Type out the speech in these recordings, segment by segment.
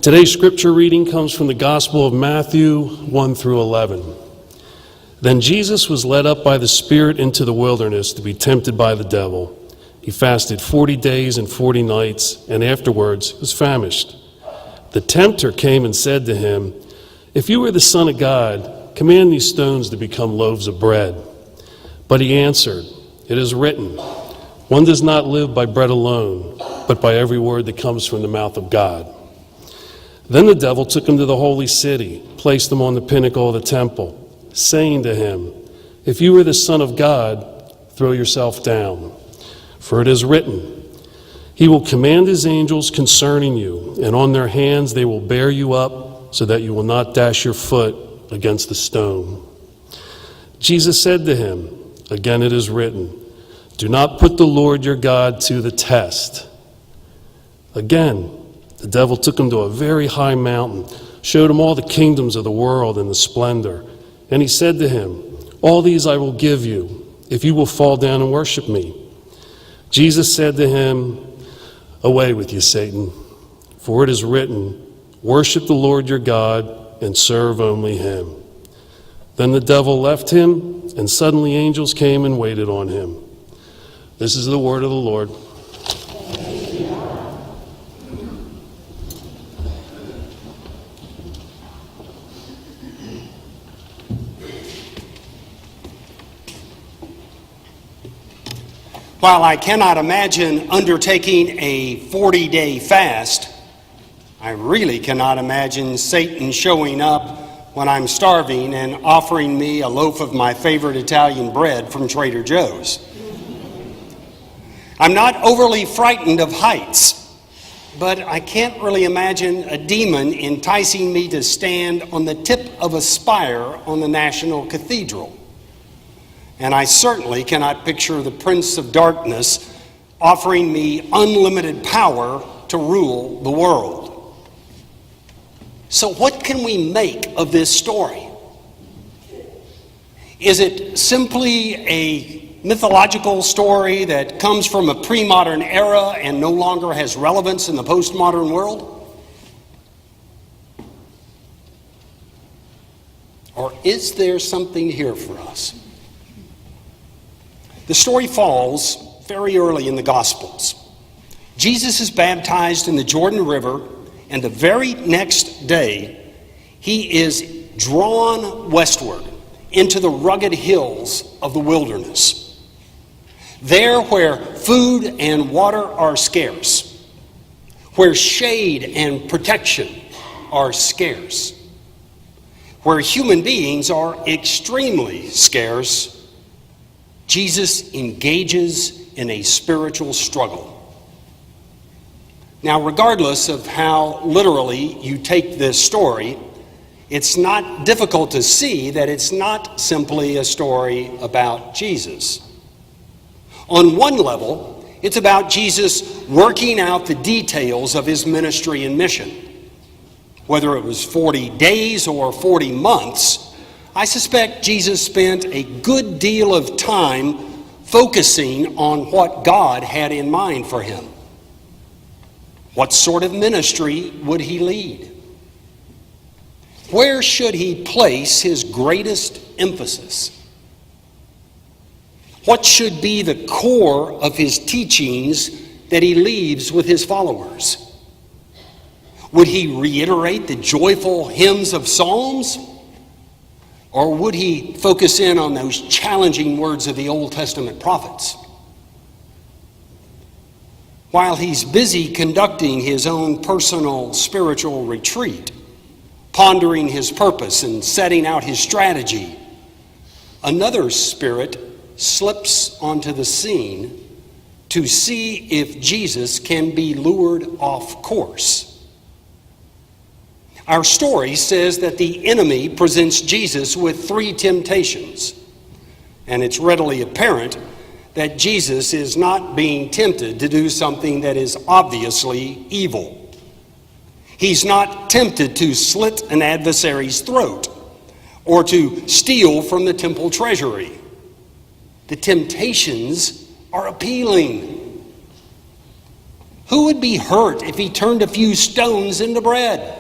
Today's scripture reading comes from the Gospel of Matthew 1 through 11. Then Jesus was led up by the Spirit into the wilderness to be tempted by the devil. He fasted 40 days and 40 nights, and afterwards was famished. The tempter came and said to him, "If you are the Son of God, command these stones to become loaves of bread." But he answered, "It is written, one does not live by bread alone, but by every word that comes from the mouth of God." Then the devil took him to the holy city, placed him on the pinnacle of the temple, saying to him, "If you are the Son of God, throw yourself down. For it is written, he will command his angels concerning you, and on their hands they will bear you up, so that you will not dash your foot against the stone." Jesus said to him, "Again it is written, do not put the Lord your God to the test." Again, the devil took him to a very high mountain, showed him all the kingdoms of the world and the splendor. And he said to him, "All these I will give you, if you will fall down and worship me." Jesus said to him, "Away with you, Satan, for it is written, worship the Lord your God and serve only him." Then the devil left him, and suddenly angels came and waited on him. This is the word of the Lord. While I cannot imagine undertaking a 40-day fast, I really cannot imagine Satan showing up when I'm starving and offering me a loaf of my favorite Italian bread from Trader Joe's. I'm not overly frightened of heights, but I can't really imagine a demon enticing me to stand on the tip of a spire on the National Cathedral. And I certainly cannot picture the Prince of Darkness offering me unlimited power to rule the world. So what can we make of this story? Is it simply a mythological story that comes from a pre-modern era and no longer has relevance in the postmodern world? Or is there something here for us? The story falls very early in the Gospels. Jesus is baptized in the Jordan River, and the very next day, he is drawn westward into the rugged hills of the wilderness. There where food and water are scarce, where shade and protection are scarce, where human beings are extremely scarce, Jesus engages in a spiritual struggle. Now, regardless of how literally you take this story, it's not difficult to see that it's not simply a story about Jesus. On one level, it's about Jesus working out the details of his ministry and mission. Whether it was 40 days or 40 months, I suspect Jesus spent a good deal of time focusing on what God had in mind for him. What sort of ministry would he lead? Where should he place his greatest emphasis? What should be the core of his teachings that he leaves with his followers? Would he reiterate the joyful hymns of Psalms? Or would he focus in on those challenging words of the Old Testament prophets? While he's busy conducting his own personal spiritual retreat, pondering his purpose and setting out his strategy, another spirit slips onto the scene to see if Jesus can be lured off course. Our story says that the enemy presents Jesus with 3 temptations, and it's readily apparent that Jesus is not being tempted to do something that is obviously evil. He's not tempted to slit an adversary's throat or to steal from the temple treasury. The temptations are appealing. Who would be hurt if he turned a few stones into bread?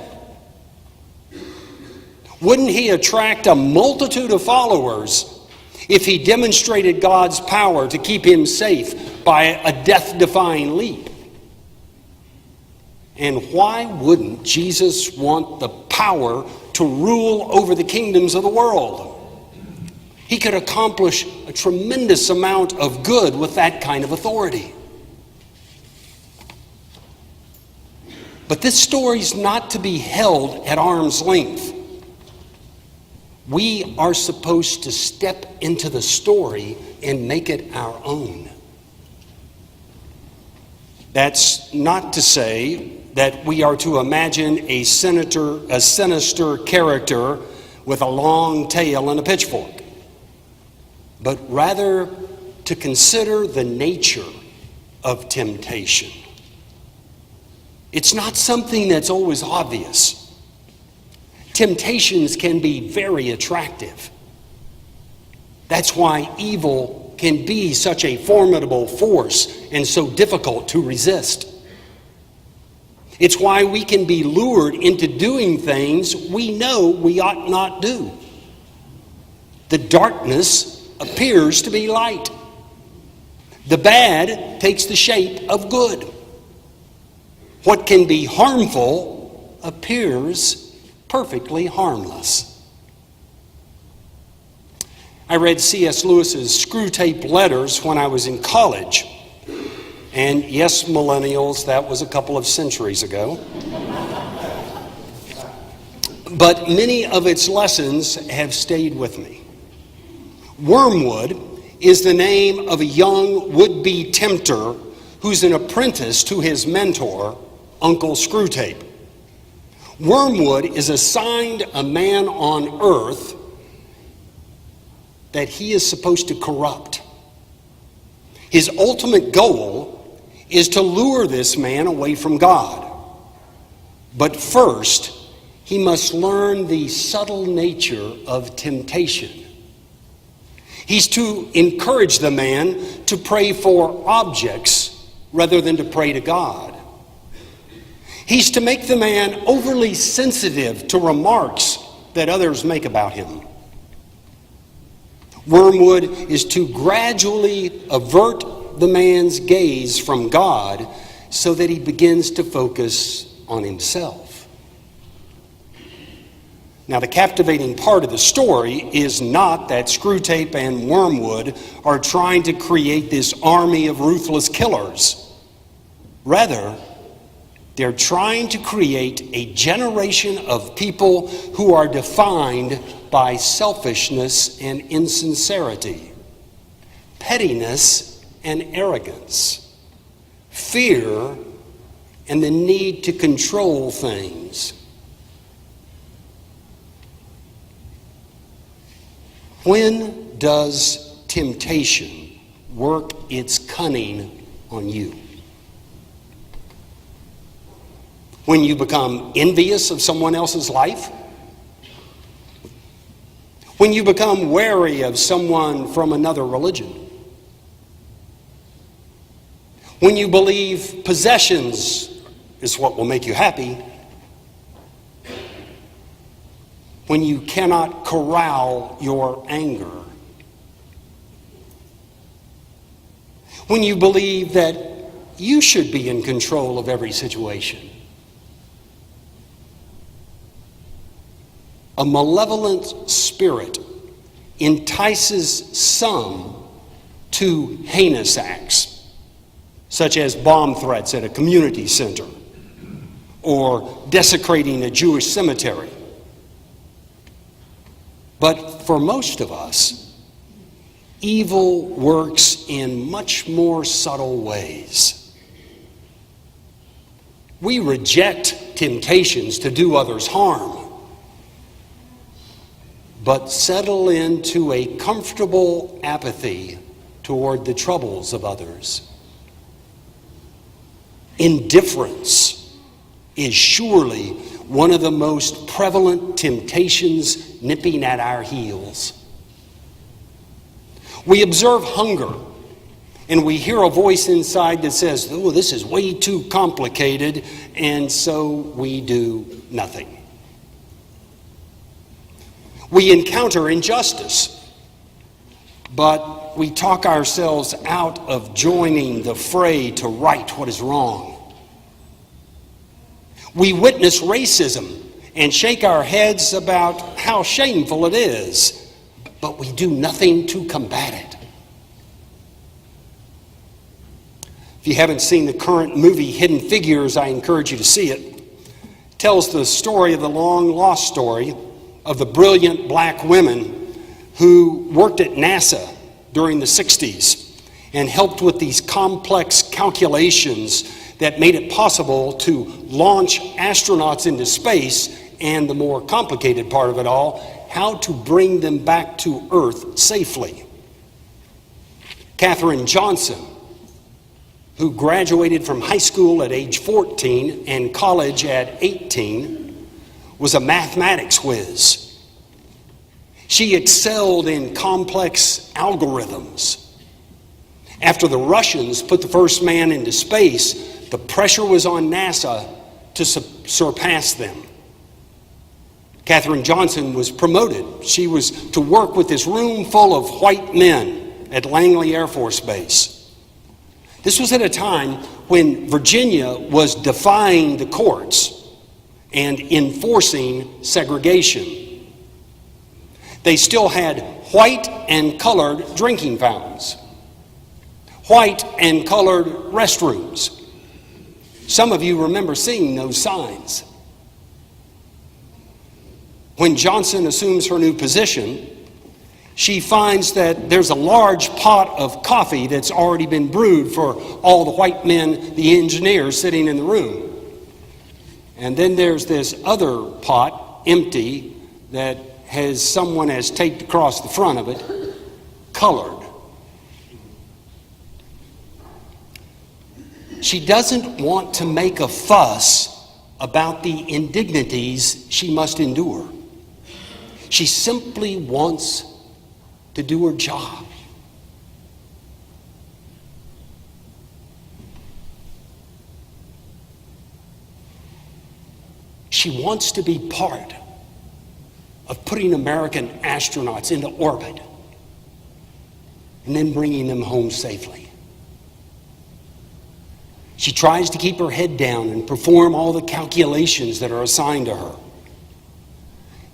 Wouldn't he attract a multitude of followers if he demonstrated God's power to keep him safe by a death-defying leap? And why wouldn't Jesus want the power to rule over the kingdoms of the world? He could accomplish a tremendous amount of good with that kind of authority. But this story's not to be held at arm's length. We are supposed to step into the story and make it our own. That's not to say that we are to imagine a sinister character with a long tail and a pitchfork, but rather to consider the nature of temptation. It's not something that's always obvious. Temptations can be very attractive. That's why evil can be such a formidable force and so difficult to resist. It's why we can be lured into doing things we know we ought not do. The darkness appears to be light. The bad takes the shape of good. What can be harmful appears perfectly harmless. I read C.S. Lewis's Screwtape Letters when I was in college. And yes, millennials, that was a couple of centuries ago. But many of its lessons have stayed with me. Wormwood is the name of a young would-be tempter who's an apprentice to his mentor, Uncle Screwtape. Wormwood is assigned a man on earth that he is supposed to corrupt. His ultimate goal is to lure this man away from God. But first, he must learn the subtle nature of temptation. He's to encourage the man to pray for objects rather than to pray to God. He's to make the man overly sensitive to remarks that others make about him. Wormwood is to gradually avert the man's gaze from God so that he begins to focus on himself. Now, the captivating part of the story is not that Screwtape and Wormwood are trying to create this army of ruthless killers. Rather, they're trying to create a generation of people who are defined by selfishness and insincerity, pettiness and arrogance, fear, and the need to control things. When does temptation work its cunning on you? When you become envious of someone else's life? When you become wary of someone from another religion? When you believe possessions is what will make you happy? When you cannot corral your anger? When you believe that you should be in control of every situation? A malevolent spirit entices some to heinous acts, such as bomb threats at a community center or desecrating a Jewish cemetery. But for most of us, evil works in much more subtle ways. We reject temptations to do others harm, but settle into a comfortable apathy toward the troubles of others. Indifference is surely one of the most prevalent temptations nipping at our heels. We observe hunger And we hear a voice inside that says, oh, this is way too complicated, and so we do nothing. We encounter injustice, but we talk ourselves out of joining the fray to right what is wrong. We witness racism and shake our heads about how shameful it is, but we do nothing to combat it. If you haven't seen the current movie Hidden Figures, I encourage you to see it. It tells the story of the long-lost story of the brilliant black women who worked at NASA during the 60s and helped with these complex calculations that made it possible to launch astronauts into space, and the more complicated part of it all, how to bring them back to Earth safely. Katherine Johnson, who graduated from high school at age 14 and college at 18, was a mathematics whiz. She excelled in complex algorithms. After the Russians put the first man into space, the pressure was on NASA to surpass them. Katherine Johnson was promoted. She was to work with this room full of white men at Langley Air Force Base. This was at a time when Virginia was defying the courts and enforcing segregation. They still had white and colored drinking fountains, white and colored restrooms. Some of you remember seeing those signs. When Johnson assumes her new position, she finds that there's a large pot of coffee that's already been brewed for all the white men, the engineers, sitting in the room. And then there's this other pot, empty, that someone has taped across the front of it, colored. She doesn't want to make a fuss about the indignities she must endure. She simply wants to do her job. She wants to be part of putting American astronauts into orbit and then bringing them home safely. She tries to keep her head down and perform all the calculations that are assigned to her.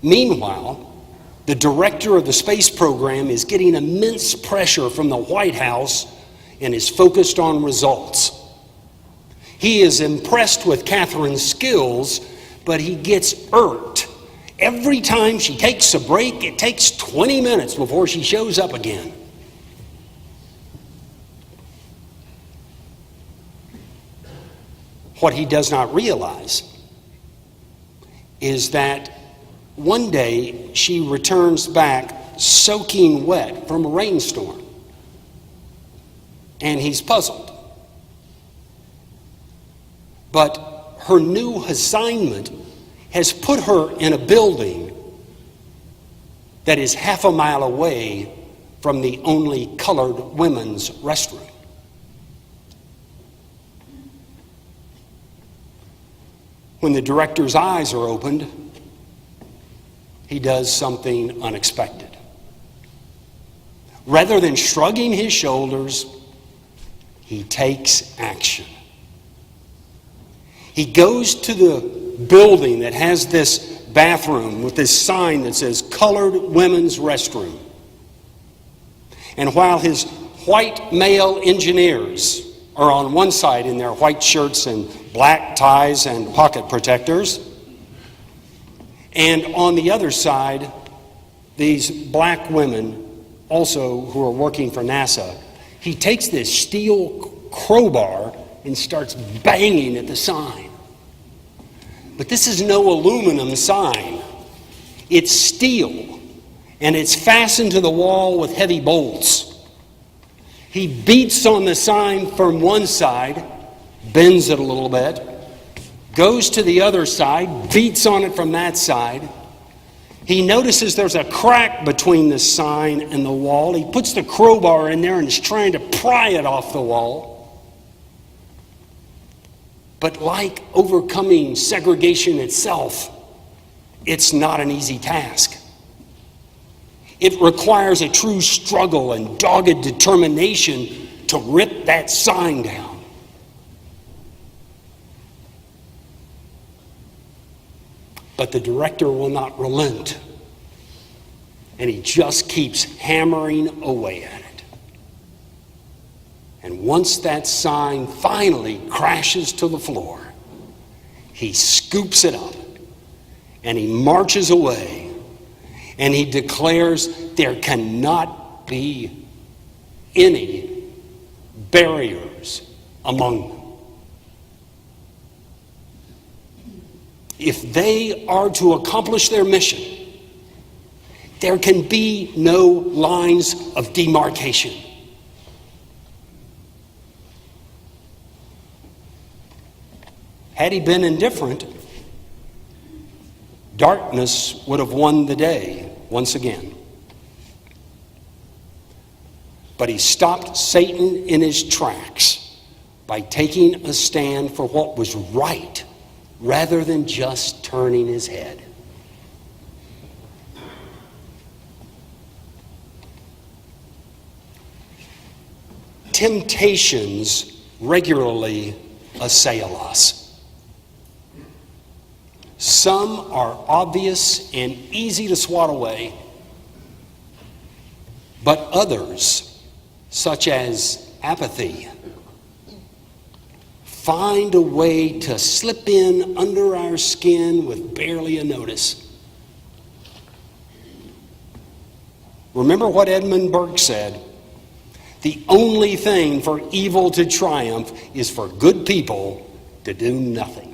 Meanwhile, the director of the space program is getting immense pressure from the White House and is focused on results. He is impressed with Katherine's skills, but he gets irked. Every time she takes a break, it takes 20 minutes before she shows up again. What he does not realize is that one day she returns back soaking wet from a rainstorm, and he's puzzled. But her new assignment has put her in a building that is half a mile away from the only colored women's restroom. When the director's eyes are opened, he does something unexpected. Rather than shrugging his shoulders, he takes action. He goes to the building that has this bathroom with this sign that says Colored Women's Restroom. And while his white male engineers are on one side in their white shirts and black ties and pocket protectors, and on the other side, these black women, also who are working for NASA, he takes this steel crowbar and starts banging at the sign. But this is no aluminum sign. It's steel, and it's fastened to the wall with heavy bolts. He beats on the sign from one side, bends it a little bit, goes to the other side, beats on it from that side, He notices there's a crack between the sign and the wall. He puts the crowbar in there and is trying to pry it off the wall. But like overcoming segregation itself, it's not an easy task. It requires a true struggle and dogged determination to rip that sign down. But the director will not relent, and he just keeps hammering away at it. And once that sign finally crashes to the floor, he scoops it up and he marches away, and he declares there cannot be any barriers among them. If they are to accomplish their mission, there can be no lines of demarcation. Had he been indifferent, darkness would have won the day once again. But he stopped Satan in his tracks by taking a stand for what was right, rather than just turning his head. Temptations regularly assail us. Some are obvious and easy to swat away, but others, such as apathy, find a way to slip in under our skin with barely a notice. Remember what Edmund Burke said: the only thing for evil to triumph is for good people to do nothing.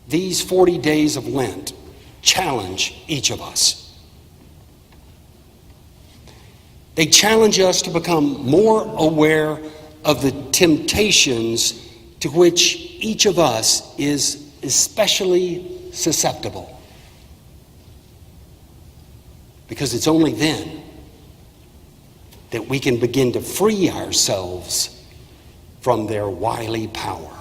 These 40 days of Lent challenge each of us. They challenge us to become more aware of the temptations to which each of us is especially susceptible. Because it's only then that we can begin to free ourselves from their wily power.